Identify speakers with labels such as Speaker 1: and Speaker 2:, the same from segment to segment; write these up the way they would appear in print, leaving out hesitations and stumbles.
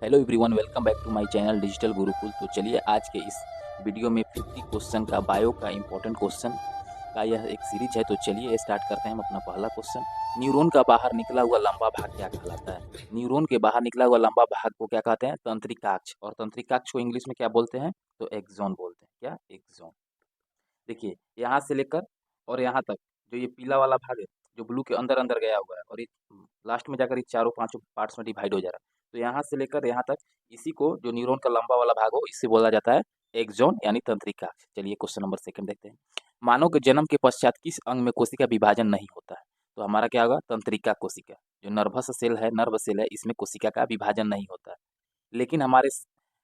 Speaker 1: Hello everyone, welcome back to my channel digital Gurukul. तो चलिए आज के इस वीडियो में 50 क्वेश्चन का बायो का इम्पोर्टेंट क्वेश्चन का यह एक सीरीज है। तो चलिए स्टार्ट करते हैं हम अपना पहला क्वेश्चन। न्यूरॉन का बाहर निकला हुआ लंबा भाग क्या कहलाता है? न्यूरॉन के बाहर निकला हुआ लंबा भाग को क्या कहते हैं? तंत्रिकाक्ष। और तंत्रिकाक्ष को इंग्लिश में क्या बोलते हैं? तो एक्सॉन बोलते हैं। क्या? एक्सॉन। देखिए यहाँ से लेकर और यहाँ तक जो ये पीला वाला भाग है, जो ब्लू के अंदर अंदर गया हुआ है, और ये लास्ट में जाकर ये चारों पांचों पार्ट्स में डिवाइड हो जा रहा है। तो यहाँ से लेकर यहाँ तक इसी को जो न्यूरॉन का लंबा वाला भाग हो, इससे बोला जाता है एक्सॉन यानी तंत्रिकाक्ष। चलिए क्वेश्चन नंबर सेकंड देखते हैं। मानव के जन्म के पश्चात किस अंग में कोशिका विभाजन नहीं होता है? तो हमारा क्या होगा? तंत्रिका कोशिका। जो नर्वस सेल है, नर्व सेल है, इसमें कोशिका का विभाजन नहीं होता है। लेकिन हमारे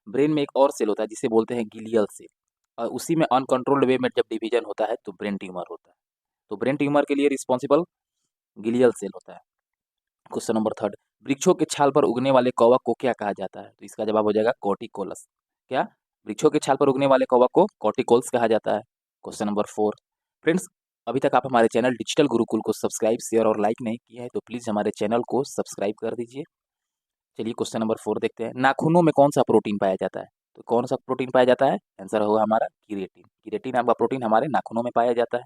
Speaker 1: ब्रेन में एक और सेल होता है जिसे बोलते हैं गिलियल सेल, और उसी में अनकंट्रोल्ड वे में जब डिवीजन होता है तो ब्रेन ट्यूमर होता है। तो ब्रेन ट्यूमर के लिए रिस्पॉन्सिबल गिलियल सेल होता है। Question number third. वृक्षों के छाल पर उगने वाले कवक को क्या कहा जाता है? तो इसका जवाब हो जाएगा कॉर्टिकोलस। क्या? वृक्षों के छाल पर उगने वाले कवक को कॉर्टिकोल्स कहा जाता है। Question number four. फ्रेंड्स, अभी तक आप हमारे चैनल डिजिटल गुरुकुल को सब्सक्राइब, शेयर और लाइक नहीं किया है तो प्लीज़ हमारे चैनल को सब्सक्राइब कर दीजिए। चलिए क्वेश्चन नंबर फोर देखते हैं। नाखूनों में कौन सा प्रोटीन पाया जाता है? तो कौन सा प्रोटीन पाया जाता है? आंसर होगा हमारा कीरेटिन। कीरेटिन नाम का प्रोटीन हमारे नाखूनों में पाया जाता है।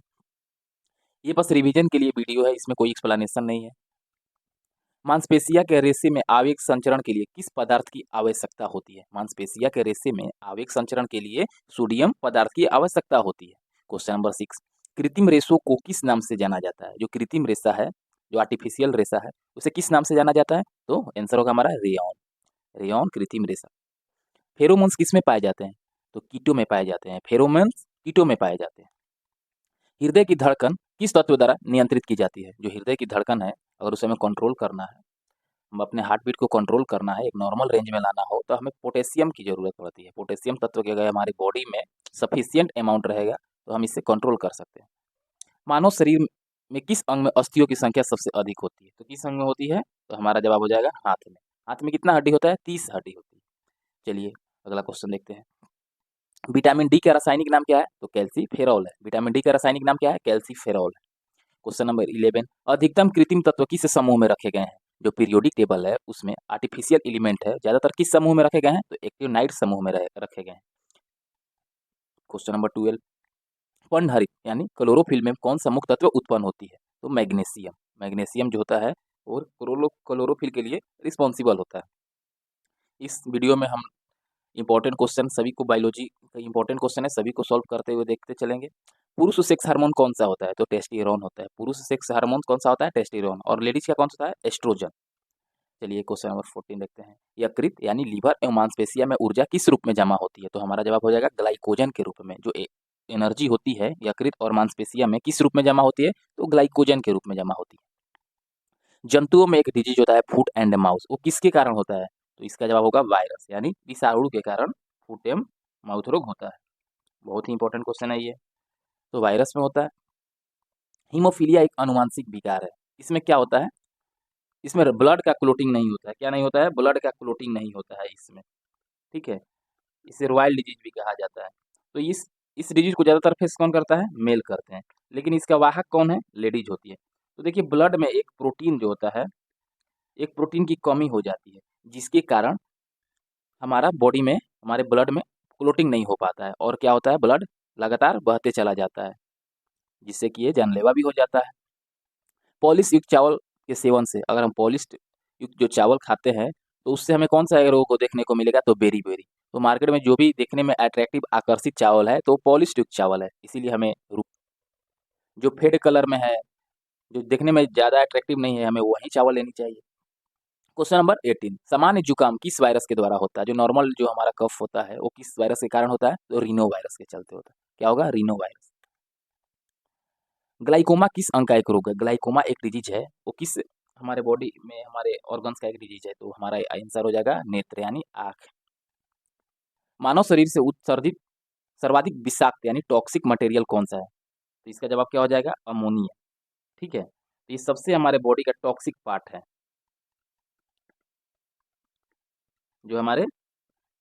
Speaker 1: ये बस रिवीजन के लिए वीडियो है, इसमें कोई एक्सप्लेनेशन नहीं है। मांसपेशिया के रेशे में आवेग संचरण के लिए किस पदार्थ की आवश्यकता होती है? मांसपेशिया के रेशे में आवेग संचरण के लिए सोडियम पदार्थ की आवश्यकता होती है। Question number six. कृत्रिम रेशों को किस नाम से जाना जाता है? जो कृत्रिम रेशा है, जो आर्टिफिशियल रेशा है, उसे किस नाम से जाना जाता है? तो आंसर होगा हमारा रेयॉन। रेयॉन कृत्रिम रेशा। फेरोमोन्स किस में पाए जाते हैं? तो कीटों में पाए जाते हैं। फेरोमोन्स कीटों में पाए जाते हैं। हृदय की धड़कन किस तत्व द्वारा नियंत्रित की जाती है? जो हृदय की धड़कन है, अगर उसे हमें कंट्रोल करना है, हम अपने हार्ट बीट को कंट्रोल करना है, एक नॉर्मल रेंज में लाना हो, तो हमें पोटेशियम की जरूरत पड़ती है। पोटेशियम तत्व की अगर हमारी बॉडी में सफिशियंट अमाउंट रहेगा तो हम इससे कंट्रोल कर सकते हैं। मानव शरीर में किस अंग में अस्थियों की संख्या सबसे अधिक होती है? तो किस अंग में होती है? तो हमारा जवाब हो जाएगा हाथ में। हाथ में कितना हड्डी होता है? 30 हड्डी होती है। चलिए अगला क्वेश्चन देखते हैं। विटामिन डी का रासायनिक नाम क्या है? तो कैल्सीफेरॉल है। विटामिन डी का रासायनिक नाम क्या है? कैल्सीफेरॉल है। Question number 11। अधिकतम कृत्रिम तत्व किस समूह में रखे गए हैं? जो पीरियोडिक टेबल है उसमें आर्टिफिशियल एलिमेंट है, ज्यादातर किस समूह में रखे गए हैं? तो एक्टिनाइड समूह में रखे गए हैं। Question number 12। पर्णहरित यानी क्लोरोफिल में कौन सा मुख्य तत्व उत्पन्न होती है? तो मैग्नीशियम। मैग्नीशियम जो होता है और क्लोरोफिल के लिए रिस्पॉन्सिबल होता है। इस वीडियो में हम इंपॉर्टेंट क्वेश्चन सभी को, बायोलॉजी का इंपॉर्टेंट क्वेश्चन है, सभी को सॉल्व करते हुए देखते चलेंगे। पुरुष सेक्स हार्मोन कौन सा होता है? तो टेस्टोस्टेरोन होता है। पुरुष सेक्स हार्मोन कौन सा होता है? टेस्टोस्टेरोन। और लेडीज का कौन सा होता है? एस्ट्रोजन। चलिए क्वेश्चन नंबर 14 देखते हैं। यकृत यानी लीवर एवं मांसपेशिया में ऊर्जा किस रूप में जमा होती है? तो हमारा जवाब हो जाएगा ग्लाइकोजन के रूप में। जो एनर्जी होती है यकृत और मांसपेशिया में किस रूप में जमा होती है? तो ग्लाइकोजन के रूप में जमा होती है। जंतुओं में एक डिजीज होता है फुट एंड माउथ, वो किसके कारण होता है? तो इसका जवाब होगा वायरस यानी विषाणु के कारण फुट एंड माउथ रोग होता है। बहुत ही इंपॉर्टेंट क्वेश्चन है ये। तो वायरस में होता है। हीमोफीलिया एक अनुवांशिक विकार है। इसमें क्या होता है? इसमें ब्लड का क्लोटिंग नहीं होता है। क्या नहीं होता है? ब्लड का क्लोटिंग नहीं होता है इसमें। ठीक है, इसे रॉयल डिजीज भी कहा जाता है। तो इस डिजीज को ज़्यादातर फेस कौन करता है? मेल करते हैं। लेकिन इसका वाहक कौन है? लेडीज होती है। तो देखिए ब्लड में एक प्रोटीन जो होता है, एक प्रोटीन की कमी हो जाती है, जिसके कारण हमारा बॉडी में, हमारे ब्लड में क्लोटिंग नहीं हो पाता है, और क्या होता है? ब्लड लगातार बहते चला जाता है, जिससे कि ये जानलेवा भी हो जाता है। पॉलिश युक्त चावल के सेवन से, अगर हम पॉलिश युक्त जो चावल खाते हैं तो उससे हमें कौन सा रोग को देखने को मिलेगा? तो बेरी बेरी। तो मार्केट में जो भी देखने में अट्रैक्टिव आकर्षित चावल है तो पॉलिश युक्त चावल है, इसीलिए हमें जो फेड कलर में है, जो देखने में ज़्यादा अट्रैक्टिव नहीं है, हमें वही चावल लेनी चाहिए। Question number 18। सामान्य जुकाम किस वायरस के द्वारा होता है? जो नॉर्मल जो हमारा कफ होता है वो किस वायरस के कारण होता है? तो रीनो वायरस के चलते होता है। क्या होगा? Reno virus. ग्लाइकोमा किस अंग का एक रोग है? ग्लाइकोमा एक डिजीज है, वो किस हमारे बॉडी में, हमारे ऑर्गन्स का एक डिजीज है। तो हमारा आंसर हो जाएगा नेत्र यानी आँख। मानव शरीर से उत्सर्जित सर्वाधिक विषाक्त यानी टॉक्सिक मटेरियल कौन सा है? तो इसका जवाब क्या हो जाएगा? अमोनिया। ठीक है, तो ये सबसे हमारे बॉडी का टॉक्सिक पार्ट है, जो हमारे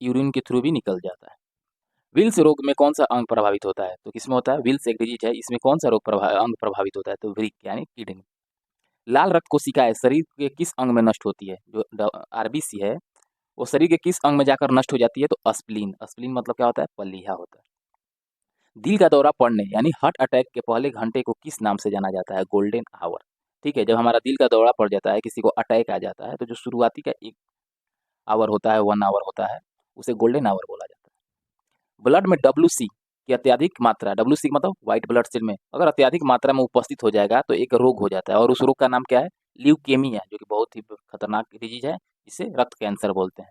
Speaker 1: यूरिन के थ्रू भी निकल जाता है। विल्स रोग में कौन सा अंग प्रभावित होता है? तो किसमें होता है? विल्स एक डिजीज है, इसमें कौन सा अंग प्रभावित होता है? तो वृक्क यानी किडनी। लाल रक्त कोशिकाएं शरीर के किस अंग में नष्ट होती है? जो आरबीसी है वो शरीर के किस अंग में जाकर नष्ट हो जाती है? तो स्प्लीन। स्प्लीन मतलब क्या होता है? पलीहा होता है। दिल का दौरा पड़ने यानी हार्ट अटैक के पहले घंटे को किस नाम से जाना जाता है? Golden hour. ठीक है, जब हमारा दिल का दौरा पड़ जाता है, किसी को अटैक आ जाता है, तो जो शुरुआती का 1 आवर होता है, 1 आवर होता है, उसे गोल्डन आवर बोला जाता है। ब्लड में WC की अत्यधिक मात्रा, WC मतलब व्हाइट ब्लड सेल में अगर अत्यधिक मात्रा में उपस्थित हो जाएगा तो एक रोग हो जाता है, और उस रोग का नाम क्या है? ल्यूकेमिया, जो कि बहुत ही खतरनाक डिजीज है, इसे रक्त कैंसर बोलते हैं।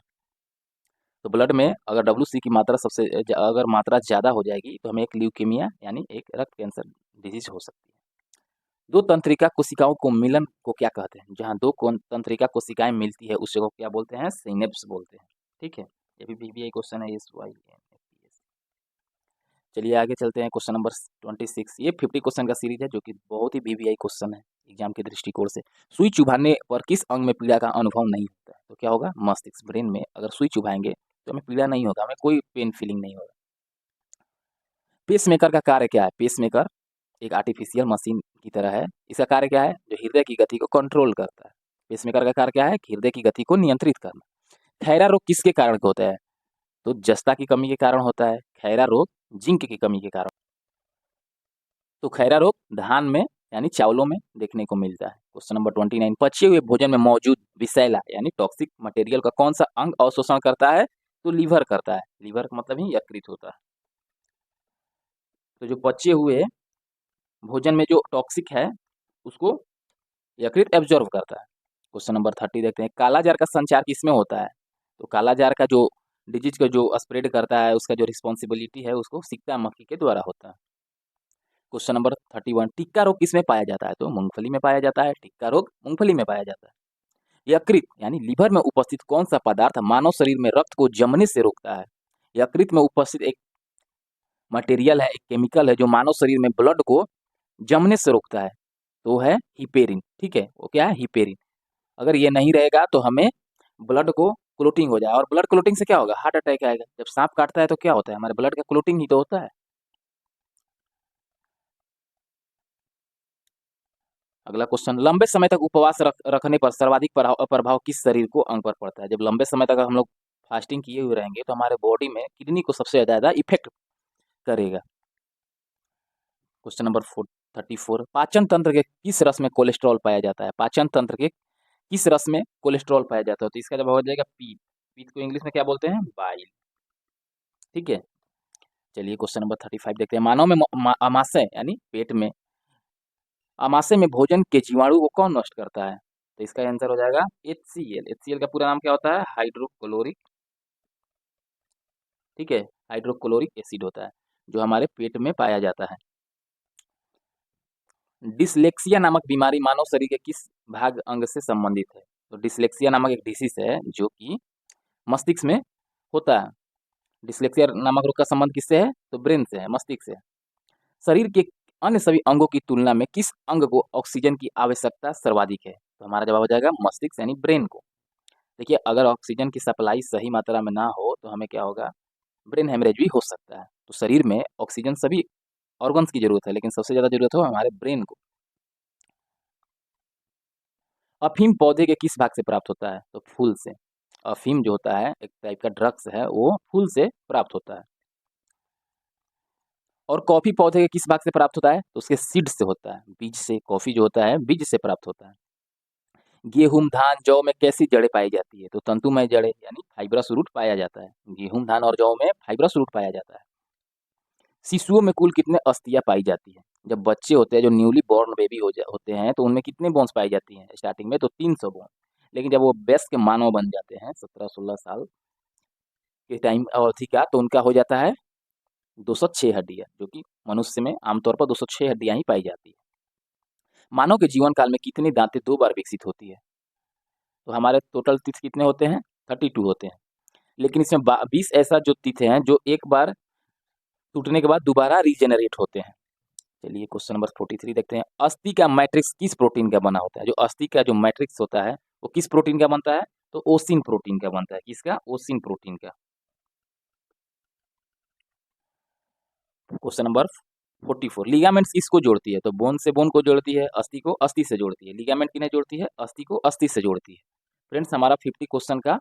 Speaker 1: तो ब्लड में अगर WC की मात्रा अगर मात्रा ज़्यादा हो जाएगी तो हमें एक ल्यूकेमिया यानी एक रक्त कैंसर डिजीज हो सकती है। दो तंत्रिका कोशिकाओं को मिलन को क्या कहते हैं? जहाँ दो तंत्रिका कोशिकाएं मिलती है उस जगह को क्या बोलते हैं? सिनेप्स बोलते हैं। ठीक है, ये भी VBI क्वेश्चन है, SYNAPS। चलिए आगे चलते हैं, क्वेश्चन नंबर 26। ये 50 क्वेश्चन का सीरीज है जो कि बहुत ही VBI क्वेश्चन है एग्जाम के दृष्टिकोण से। सुई चुभाने पर किस अंग में पीड़ा का अनुभव नहीं होता है? तो क्या होगा? मस्तिष्क, ब्रेन में अगर सुई चुभाएंगे तो हमें पीड़ा नहीं होगा, हमें कोई पेन फीलिंग नहीं होगा। पेसमेकर का कार्य क्या है? पेसमेकर एक आर्टिफिशियल मशीन की तरह है। इसका कार्य क्या है? जो हृदय की गति को कंट्रोल करता है। पेसमेकर का कार्य क्या है? हृदय की गति को नियंत्रित करना। खैरा रोग किसके कारण होता है? तो जस्ता की कमी के कारण होता है। खैरा रोग जिंक की कमी के कारण। तो खैरा रोग धान में यानी चावलों में देखने को मिलता है। Question number 29। पचे हुए भोजन में मौजूद विषैला यानी टॉक्सिक मटेरियल का कौन सा अंग अवशोषण करता है? तो लीवर करता है। लीवर का मतलब ही यकृत होता है। तो जो पचे हुए भोजन में जो टॉक्सिक है उसको यकृत एब्जॉर्व करता है। क्वेश्चन नंबर 30 देखते हैं, कालाजार का संचार किसमें होता है? तो कालाजार का जो डिजीज को जो स्प्रेड करता है उसका जो रिस्पॉन्सिबिलिटी है उसको सिक्का मक्खी के द्वारा होता है। क्वेश्चन नंबर 31, टिक्का रोग किसमें पाया जाता है? तो मूंगफली में पाया जाता है। टिक्का रोग मूंगफली में पाया जाता है। यकृत यानी लीवर में उपस्थित कौन सा पदार्थ मानव शरीर में रक्त को जमने से रोकता है? यकृत में उपस्थित एक मटेरियल है, एक केमिकल है जो मानव शरीर में ब्लड को जमने से रोकता है, तो वो है हिपेरिन। ठीक है, वो क्या है? हिपेरिन। अगर ये नहीं रहेगा तो हमें ब्लड को क्लोटिंग हो जाए, और ब्लड क्लोटिंग से क्या होगा? हार्ट अटैक आएगा। जब सांप काटता है तो क्या होता है? हमारे ब्लड का क्लोटिंग ही तो होता है। अगला क्वेश्चन, लंबे समय तक उपवास रखने पर सर्वाधिक प्रभाव किस शरीर को अंग पर पड़ता है? जब लंबे समय तक हम लोग फास्टिंग किए हुए रहेंगे तो हमारे बॉडी में किडनी को सबसे ज़्यादा इफेक्ट करेगा। क्वेश्चन नंबर 34, पाचन तंत्र के किस रस में कोलेस्ट्रॉल पाया जाता है? पाचन तंत्र के किस रस में कोलेस्ट्रॉल पाया जाता है? तो इसका जवाब हो जाएगा पीत। पीत को इंग्लिश में क्या बोलते हैं? बाइल। ठीक है, चलिए क्वेश्चन नंबर 35 देखते हैं, मानव में आमाशय यानी पेट में आमाशय में भोजन के जीवाणु को कौन नष्ट करता है? तो इसका आंसर हो जाएगा HCl। HCl का पूरा नाम क्या होता है? हाइड्रोक्लोरिक। ठीक है, हाइड्रोक्लोरिक एसिड होता है जो हमारे पेट में पाया जाता है। डिसलेक्सिया नामक बीमारी मानव शरीर के किस भाग अंग से संबंधित है? तो डिसलेक्सिया नामक एक डिसीज है जो कि मस्तिष्क में होता है। डिसलेक्सिया नामक रोग का संबंध किससे है? तो ब्रेन से है, मस्तिष्क से। शरीर के अन्य सभी अंगों की तुलना में किस अंग को ऑक्सीजन की आवश्यकता सर्वाधिक है? तो हमारा जवाब हो जाएगा मस्तिष्क यानी ब्रेन को। देखिए, अगर ऑक्सीजन की सप्लाई सही मात्रा में ना हो तो हमें क्या होगा? ब्रेन हेमरेज भी हो सकता है। तो शरीर में ऑक्सीजन सभी ऑर्गन्स की जरूरत है, लेकिन सबसे ज्यादा जरूरत हो हमारे ब्रेन को। अफीम पौधे के किस भाग से प्राप्त होता है? तो फूल से। अफीम जो होता है एक टाइप का ड्रग्स है, वो फूल से प्राप्त होता है। और कॉफी पौधे के किस भाग से प्राप्त होता है? तो उसके सीड से होता है, बीज से। कॉफी जो होता है बीज से प्राप्त होता है। गेहूं, धान, जौ में कैसी जड़ें पाई जाती है? तो तंतुमय जड़ें यानी फाइब्रस रूट पाया जाता है। गेहूं, धान और जौ में फाइब्रस रूट पाया जाता है। शिशुओं में कुल कितने अस्थियां पाई जाती है? जब बच्चे होते हैं, जो न्यूली बॉर्न बेबी होते हैं, तो उनमें कितने बोन्स पाई जाती हैं? स्टार्टिंग में तो 300 बोन, लेकिन जब वो वयस्क मानव बन जाते हैं 17-16 साल के टाइम अवधि का, तो उनका हो जाता है 206 हड्डियां, जो कि मनुष्य में आमतौर पर 206 हड्डियां ही पाई जाती है। मानव के जीवन काल में कितनी दांतें 2 बार विकसित होती है? तो हमारे टोटल टीथ कितने होते हैं? 32 होते हैं, लेकिन इसमें 20 ऐसा जो टीथ हैं जो एक बार टूटने के बाद दोबारा रीजेनरेट होते हैं। चलिए क्वेश्चन नंबर 43 देखते हैं, अस्थि का मैट्रिक्स किस प्रोटीन का बना होता है? जो अस्थि का जो मैट्रिक्स होता है वो किस प्रोटीन का बनता है? तो ओसिन प्रोटीन का बनता है। किसका? ओसिन प्रोटीन का। क्वेश्चन नंबर 44, लिगामेंट्स किसको जोड़ती है? तो बोन से बोन को जोड़ती है, अस्थि को अस्थि से जोड़ती है। लिगामेंट किन्हें जोड़ती है? अस्थि को अस्थि से जोड़ती है। फ्रेंड्स, हमारा 50 क्वेश्चन का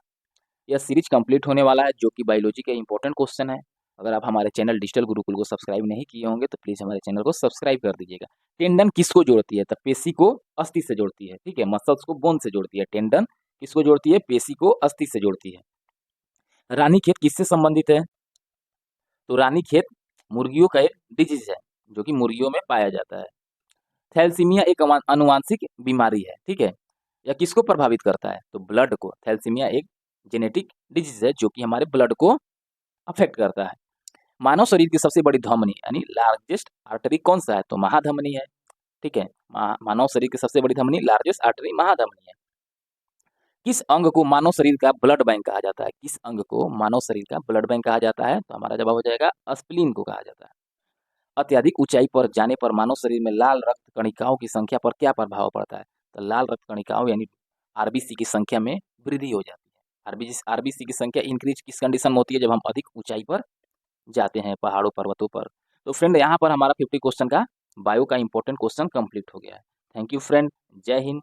Speaker 1: यह सीरीज कंप्लीट होने वाला है जो कि बायोलॉजी का इंपॉर्टेंट क्वेश्चन है। अगर आप हमारे चैनल डिजिटल गुरुकुल को सब्सक्राइब नहीं किए होंगे तो प्लीज़ हमारे चैनल को सब्सक्राइब कर दीजिएगा। टेंडन किसको जोड़ती है? तो पेशी को अस्थि से जोड़ती है, ठीक है। मसल्स को बोन से जोड़ती है। टेंडन किसको जोड़ती है? पेशी को अस्थि से जोड़ती है। रानीखेत किससे संबंधित है? तो रानीखेत मुर्गियों का एक डिजीज है जो कि मुर्गियों में पाया जाता है। थैलेसीमिया एक आनुवांशिक बीमारी है, ठीक है। यह किसको प्रभावित करता है? तो ब्लड को। थैलेसीमिया एक जेनेटिक डिजीज है जो कि हमारे ब्लड को अफेक्ट करता है। मानव शरीर की सबसे बड़ी धमनी यानी लार्जेस्ट आर्टरी कौन सा है? तो महाधमनी है, ठीक है। मानव शरीर की सबसे बड़ी धमनी लार्जेस्ट आर्टरी महाधमनी है। किस अंग को मानव शरीर का ब्लड बैंक कहा जाता है? किस अंग को मानव शरीर का ब्लड बैंक कहा जाता है? तो हमारा जवाब हो जाएगा स्प्लीन को कहा जाता है। अत्यधिक ऊंचाई पर जाने पर मानव शरीर में लाल रक्त कणिकाओं की संख्या पर क्या प्रभाव पड़ता है? तो लाल रक्त कणिकाओं यानी आरबीसी की संख्या में वृद्धि हो जाती है। आरबीसी की संख्या इंक्रीज किस कंडीशन में होती है? जब हम अधिक ऊंचाई पर जाते हैं, पहाड़ों पर्वतों पर। तो फ्रेंड यहाँ पर हमारा 50 क्वेश्चन का बायो का इंपॉर्टेंट क्वेश्चन कंप्लीट हो गया है। थैंक यू फ्रेंड, जय हिंद।